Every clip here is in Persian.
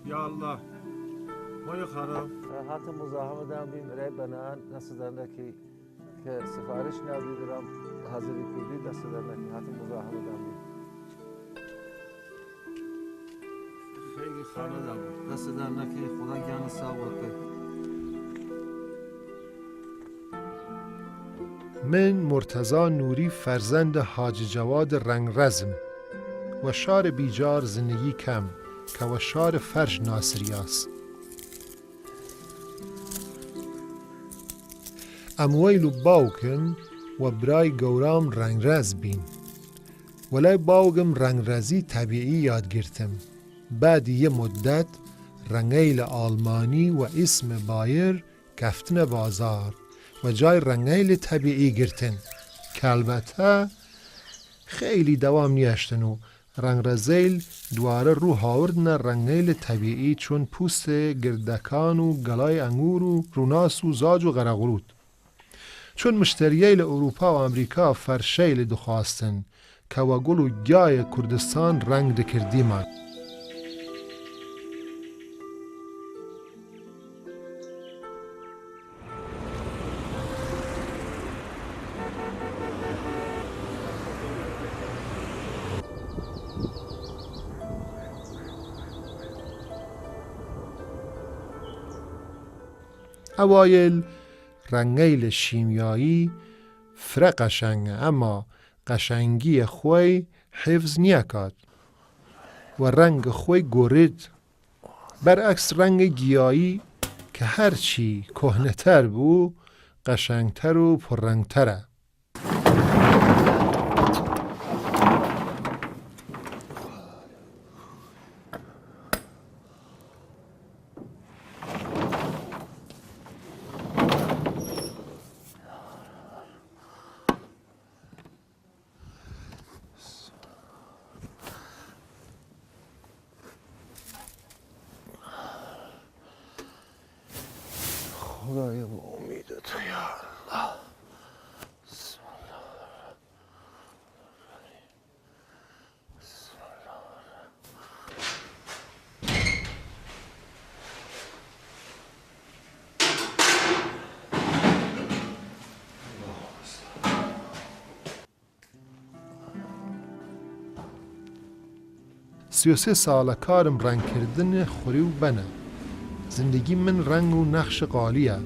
یا الله مای خراب حتی مزاحم دارم بیم رای بنان دست در نکی که سفارش ندیدم حاضری کردی دست در نکی حتی مزاحم دارم بیم خیلی خانه دارم. دست در نکی خدا گیان ساوته. من مرتضی نوری فرزند حاج جواد رنگرزم و شار بیجار زندگی کم که و شار فرج ناصری است. امویل باوکم و برای گورام رنگرز بین. ولای باوگم رنگرزی طبیعی یاد گرتم. بعد یه مدت رنگیل آلمانی و اسم بایر کفتن بازار و جای رنگیل طبیعی گرتن که البته خیلی دوام نیاشتن و رنگرزیل دواره رو هاوردن رنگیل طبیعی چون پوست گردکان و گلای انگور و روناس و زاج و غرغرود چون مشترییل اروپا و امریکا فرشیل دخواستن که و گل و گیای کردستان رنگ دکردی من اوایل رنگیل شیمیایی فره قشنگه اما قشنگی خوی حفظ نیکاد و رنگ خوی گورید برعکس رنگ گیایی که هرچی کهنه‌تر بو قشنگتر و پررنگتره خدایا با امید تو یا الله. بسم الله. بسم الله. سی ساله کارم رنگ کردن خوری و بنه زندگی من رنگ و نقش قالیه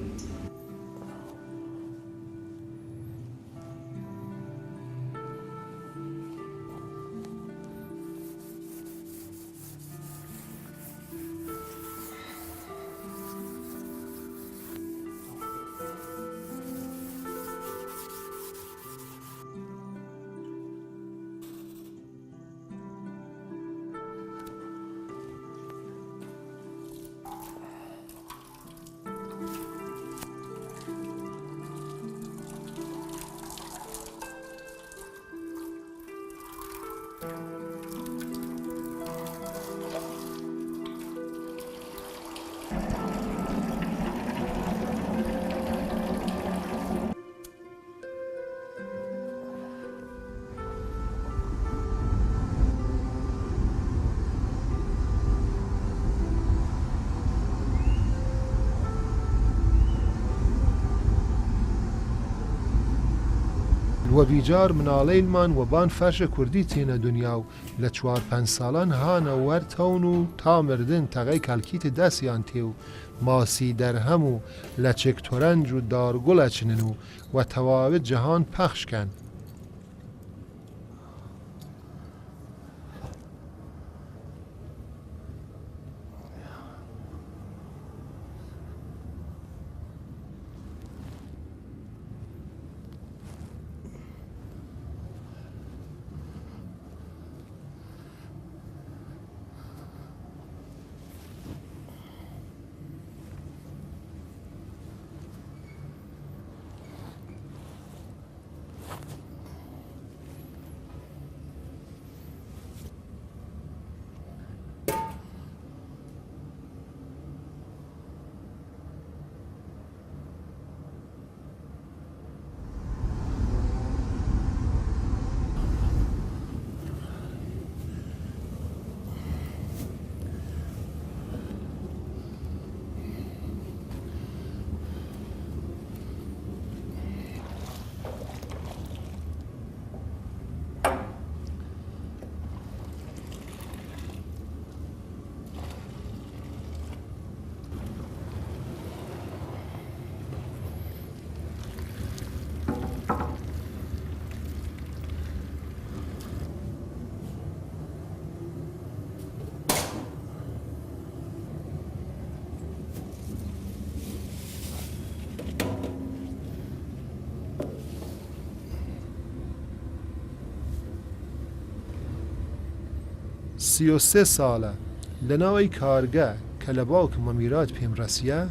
و بیجار منالیل من و بان فرش کردی تینه دنیا و لچوار 5 سالان هانه ور تون و تا مردن تغی کلکیت دستیان تیو ماسی درهم و لچک تورنج و دارگل اچنن و تواب جهان پخش کن 33 ساله لناوی کارگه کلباو که ممیرات پیم رسیه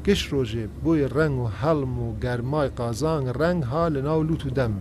گش روژه بوی رنگ و حلم و گرمای قازان رنگ ها لناو لوتو دم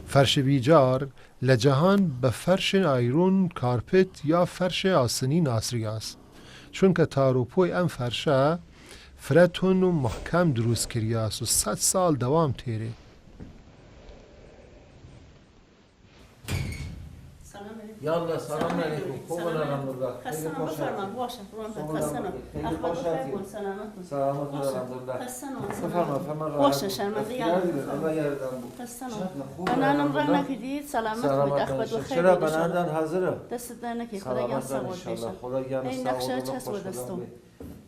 فرش بیجار لجهان به فرش آیرون کارپت یا فرش آسنی ناصری است چون که تاروپوی ام فرشه فرتون و محکم دروست کریه است و 100 سال دوام تیره یالا سلام علیکم خوب الحمدلله خسته بفرمان باشه خسته اخبار بخیر کن سلامت الحمدلله بفرما باشه شرمنده خسته بنانم رنگ نکردید سلامت کنید اخبار بخیر چرا بناندن حاضره دست در نکی خدا گم سواد بشه خدا گم این نقشه چسب و دستم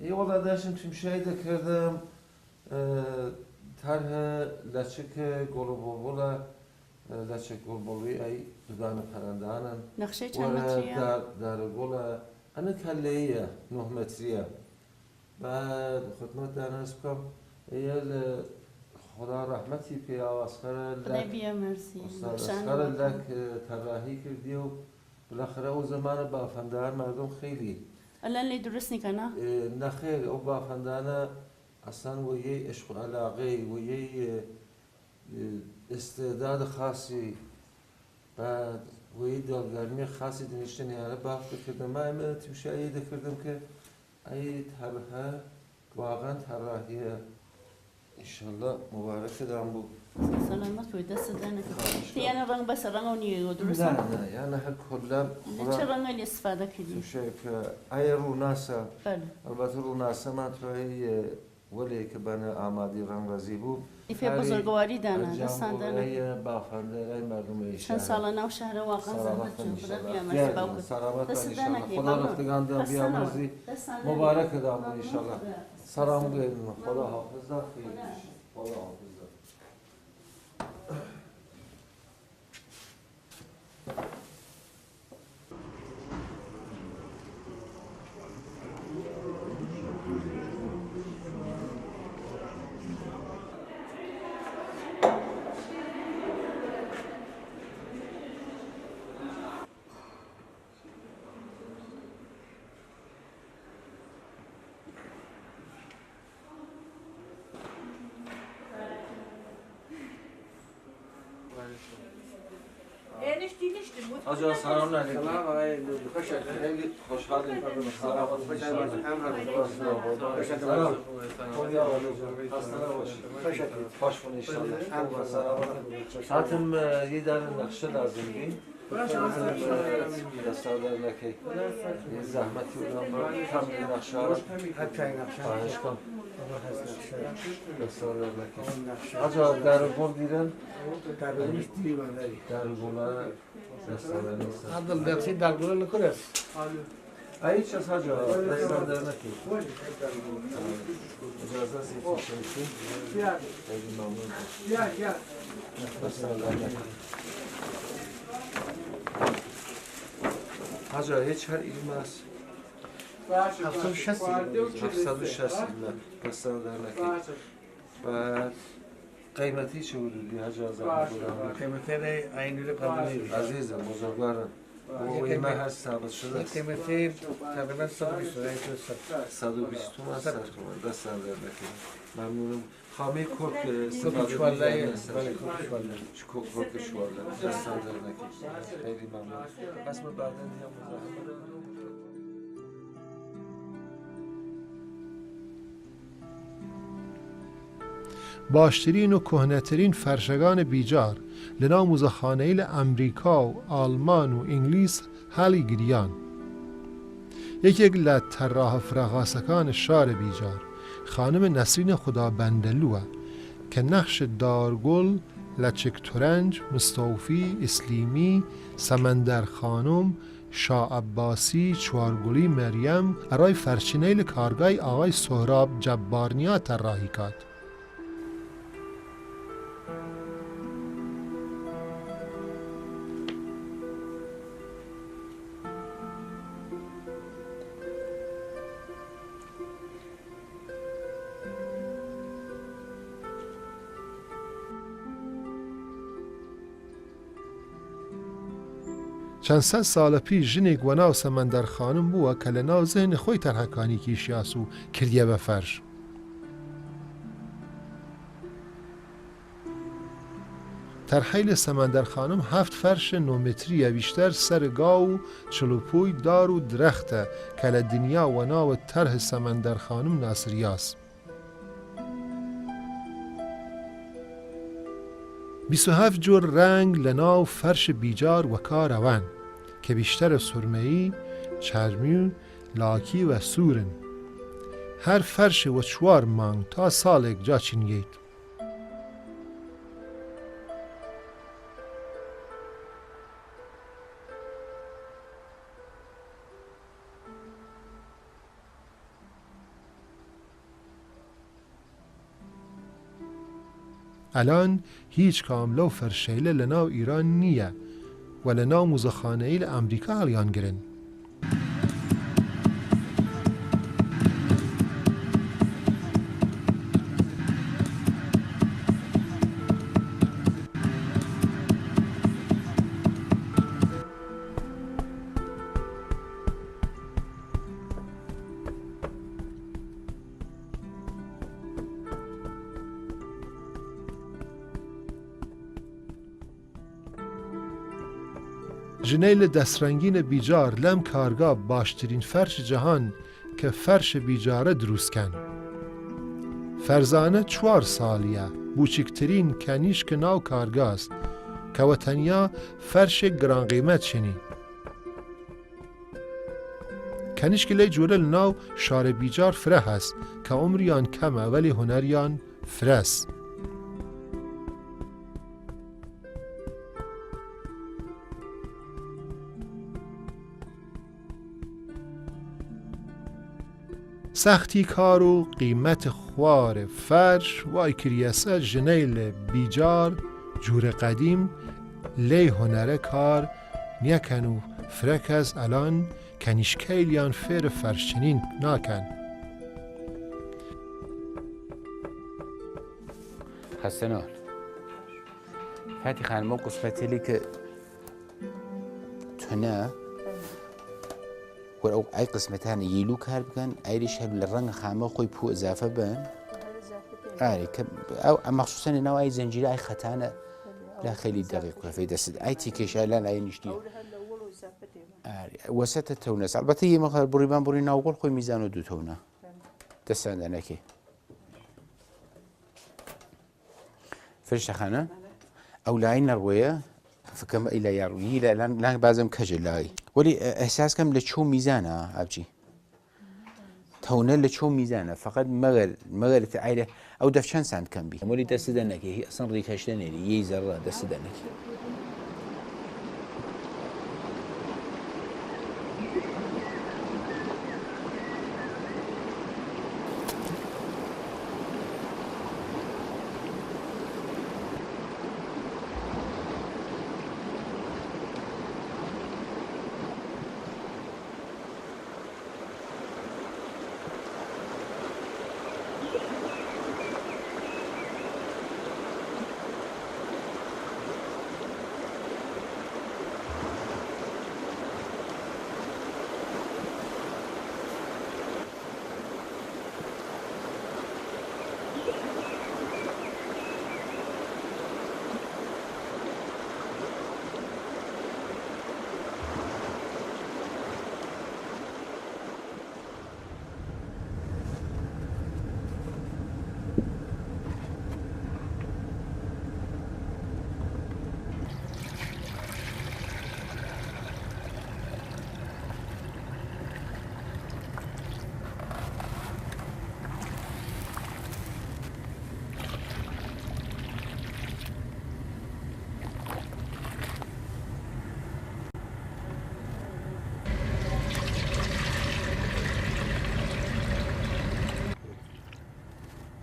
ای والا داشتم تمشایده کردم طرح لچک گلوبولا لچک گلوبولی ای دودان پرندهانن نقشه چند متریه؟ در گل انا کلیه 9 متریه بعد خدمت در نرس بکنم ایل خدا رحمتی پی آواسخر خدا بیا مرسی آواسخر لک طراحی کردی و بالاخره او زمان بافندهان مردم خیلی الان لی درست نکنه؟ نه خیلی او بافندهان اصلا و یه عشق و علاقه و یه استعداد خاصی بعد و یه دلگرمی خاصی دنیشتنی هره بافت کردم من ایمه تمشایی ده کردم که ای طرحه واقعا طراحیه انشالله مبارک دارم بود سلامت کنید دست در نکی یعنی رنگ بس رنگ و نیه درست؟ نه یعنی کلا چه رنگ لی استفاده کردی؟ تمشایی که ای روناسه بله البته روناسه من توی ولی که بنا آمادی رنگرزی بود ایفه بزرگواری دانه دستان دانه جمعه بافنده ای مردم چند سال نو شهر واقعا زحمت جون خدا بیامرزی باوکت سلامت دست انشالله دانه خدا رفتگان دام بیامرزی مبارک دام انشالله سلام گویم خدا حافظ دار خدا حافظ دار آجا سلام علیکم. سلام علیکم. خیلی خوشحالیم. سلامت باشید. سلام. خوش کنید انشالله. ساعتم یه در نقشه لازم بین. دستار در نکی. یه زحمتی بودم با کم نقشه ها. خواهش کن. دستار در نکی. آجا در گل دیدن؟ در گل هذا الدرسين ده بيقولوا لك كويس ای چه ساجا دستان در نکی اجازه سیفی شنیدی خیلی ممنون دستان در نکی حاجا هیچ هر علم است 760 دستان در نکی بعد قیمتی چه بودی حاجا زمان بودم قيمتين عيني قبلي عزیزم بزرگوارم و من هست ثابت شده است قيمتين تقريبا 120 تومن سر تومن دست در نکنم ممنونم خامه کرک استفاده شواله می‌کنم بله شواله کرک شواله دست در نکنم خیلی ممنون قسم بعدا دیگه مزاحم باشترین و کهنه‌ترین فرشگان بیجار لنا موزخانه امریکا و آلمان و انگلیس حالی گریان یەکێک لە طراح فراغاسەکان شارە بیجار خانم نسرین خدابەندەلووە کە نەخش دارگوڵ لە چکتورنج، مستوفی، ئیسلیمی، سەمەندەر خانم، شاعباسی، چوارگوڵی مەریەم ئەڕای فەرچینەی لە کارگای ئاغای سۆهراب جەبارنیا طراحی کات. چەند سەد ساڵە پیش ژنێک وەناو سەمەندەر خانم بووە کە لە ناو زێنە خۆی تەرهەکانی کیشیاس و کردیە بە فەرش. تەرحەی لە سەمەندەر خانم 7 فەرشە 9 متریە بیشتر سەرگا و چلوپوی دار و درەختە کە لە دنیا وەناوە تەرح سەمەندەر خانم ناسریاس. 27 جۆر ڕەنگ لە ناو فەرش بیجار وەکارەوەن کە بیشترە سورمەیی، چەرمی و لاکی و سوورن. هەر فەرش وە 4 مانگ تا ساڵێک جاچینگەیت. ئەلان هیچ کام لەو فەرشەیلە لە ناو ئیران نییە و لە ناو موزەخانەیی لە ئەمریکا هەڵیانگرن. ژنەی لە دەستڕەنگینە بیجار لەم کارگا باشترین فەرش جەهان کە فەرشە بیجارە دروستکەن. فەرزانە 4 ساڵیە، بچکترین کەنیشکە ناو کارگاست کەوە تەنیا فەرشێک گرانقیمەت چنی. کەنیشکی لەی جۆرە لە ناو شارە بیجار فرە هەست کە عمریان کەمە وەلی هونەریان فرەس. سەختی کار و قیمەت خوارە فەرش وای کریەسە ژنەی لە بیجار جوورە قەدیم لێی هونەرە کار نیەکەن و فرە کەس ئەلان کەنیشکەیلیان فێرە فەرشچنین ناکەن. حەسەنۆ هاتی خانمە و قسمەتێلی کە تونە وەرە ئەو ئای قسمەتانە ییلو کار بکەن ئایریش هەر لە ڕەنگە خامە خۆی پو ئەزافە بن ئاری کە ئەو مەخصوسەنە ناو ئای زەنجیرە ئای خەتانە لا خەیلی دەقیق کەفەی دەست ئای تیکێشە لان ئای نیشتی وەسەتە تەونەس ئەلبەتە یەمە بڕیبان بڕی ناوگۆڵ خۆی میزان و دوو تەونە دەستاندانەکێ فرشتەخانە ئەو لای نەڕوەیە فکەم ئەیلا یاڕووی لە بازم کەژە لای وەلی ئەحساسکەم لە چۆ میزانە ئابجی تەونە لە چۆ میزانە فقط مەگەرێتە ئایرە ئەو دەفچەند ساند کەم بی وەلی دەست دەنەکێ ئەسەن ڕیکەشتە نێری یەی زەڕە دەست دەنەکێ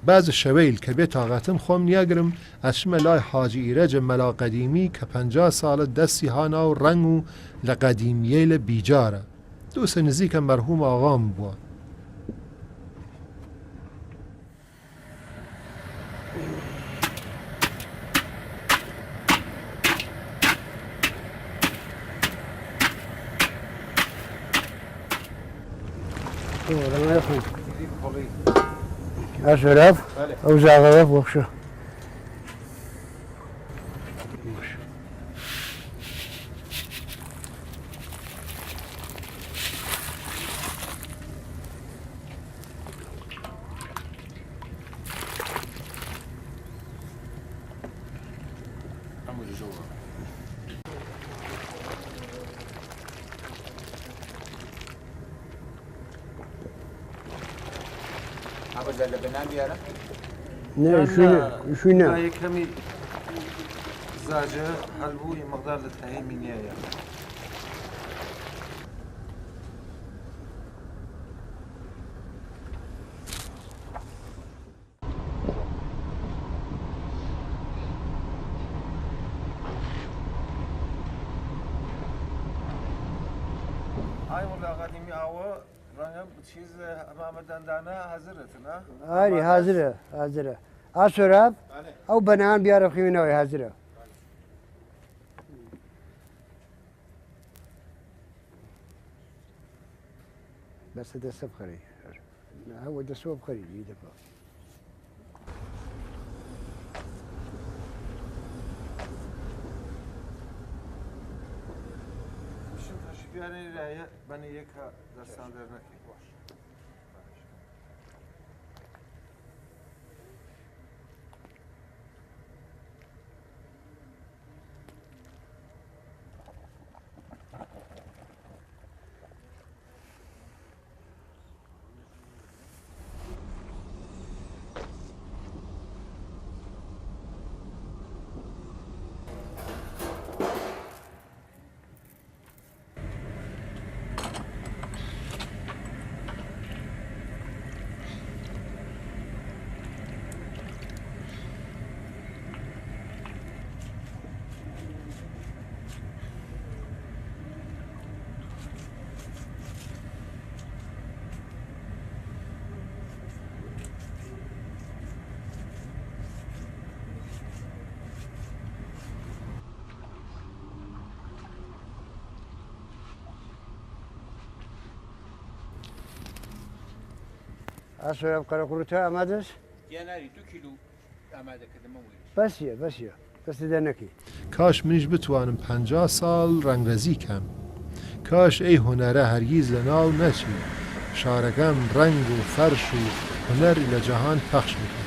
بعض شویل که به طاقتم خوم نیاگرم اشم لای حاجی ایرج ملا قدیمی که 50 سال دستی هانا و رنگ و لقدیمیه لبیجاره دوست نزیک مرحوم آقام بود. أشرف أو زعرف وخشة أبغى لبنان يا نه شوينا هاي كمي زاجة حلبوي مقدار للتهيمينية يعني هاي والله قديمي هوا رنگ چیز امام دندانه حاضرتنا آری حاضره أشرف أو بنان بيعرف خيمنا حاضره بس ده سب خري هو ده سوب خري يدفع شوف هالشي يعني راية بني يكها درسان درنكي أشرف كراكروتا أمادس يناري 2 كيلو أمادة كده مويل بس ده نكي کاش منیش بتوانم 50 سال رنگرزی کم کاش ای هنره هرگیز لناو نچی شارگم رنگ و فرش و هنر الى جهان پخش میکن